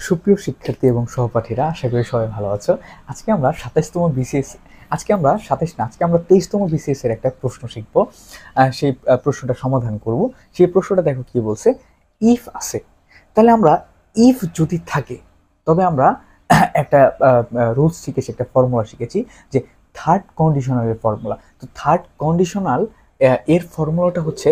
সুপ্রিয় শিক্ষার্থী এবং সহপাঠীরা, আশা করি সবাই ভালো আছো। আজকে আমরা ২৭তম বিসিএস আজকে আমরা ২৭ না আজকে আমরা ২৩তম বিসিএস এর একটা প্রশ্ন শিখব। সেই প্রশ্নটা সমাধান করব। সেই প্রশ্নটা দেখো কি বলছে, ইফ আছে, তাহলে আমরা ইফ যদি থাকে তবে আমরা একটা রুলস শিখেছি, একটা ফর্মুলা শিখেছি যে থার্ড কন্ডিশনালের ফর্মুলা। তো থার্ড কন্ডিশনাল এর ফর্মুলাটা হচ্ছে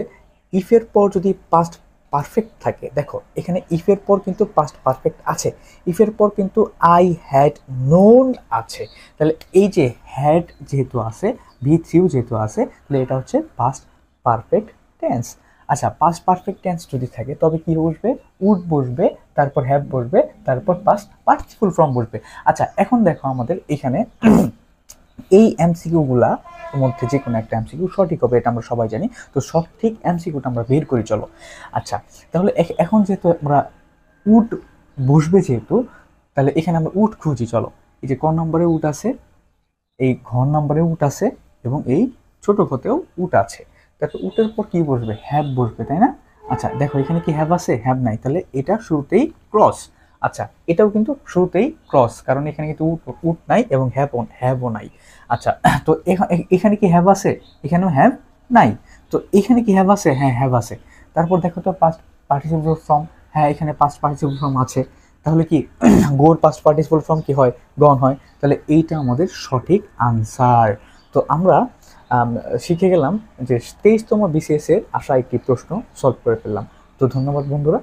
ইফের পর যদি পাস্ট পারফেক্ট থাকে, দেখো এখানে ইফের পর কিন্তু পাস্ট পারফেক্ট আছে, ইফের পর কিন্তু আই হ্যাড নোন আছে, তাহলে এই যে হ্যাড যেহেতু আছে, V3 যেহেতু আছে, তাহলে এটা হচ্ছে পাস্ট পারফেক্ট টেন্স। আচ্ছা, পাস্ট পারফেক্ট টেন্স যদি থাকে তবে কি বসবে, উড বসবে, তারপর হ্যাভ বসবে, তারপর পাস্ট পার্টিসিপল ফর্ম বসবে। আচ্ছা, এখন দেখো আমাদের এখানে এই এমসিকিউগুলা মধ্যে যে কোনো একটা এমসিকিউ সঠিক হবে, এটা আমরা সবাই জানি। তো সঠিক এমসিকিউটা আমরা বের করি, চলো। আচ্ছা, তাহলে এখন যেহেতু আমরা উড বসবে যেহেতু, তাহলে এখানে আমরা উড খুঁজি, চলো। এই যে ক নম্বরে উড আছে, এই ঘ নম্বরে উড আছে, এবং এই ছোট ঘতেও উড আছে। তারপর উটের পর কি বসবে, হ্যাভ বসবে, তাই না? আচ্ছা দেখো এখানে কি হ্যাভ আছে, হ্যাভ নাই, তাহলে এটা শুরুতেই ক্রস। আচ্ছা, এটাও কিন্তু শুরুতেই ক্রস, কারণ এখানে কিন্তু উট নাই এবং হ্যাভও নাই। আচ্ছা, তো এখানে কি হ্যাভ আছে, এখানেও হ্যাভ নাই। তো এখানে কি হ্যাভ আছে, হ্যাঁ হ্যাভ আছে। তারপর দেখো তো পাস্ট পার্টিসিপল ফর্ম, হ্যাঁ এখানে পাস্ট পার্টিসিপল ফর্ম আছে, তাহলে কি গোর পাস্ট পার্টিসিপল ফর্ম কি হয়, গন হয়। তাহলে এইটা আমাদের সঠিক আনসার। তো আমরা শিখে গেলাম যে 23তম বিসিএস এর আসা একটি প্রশ্ন সলভ করে ফেললাম। তো ধন্যবাদ বন্ধুরা।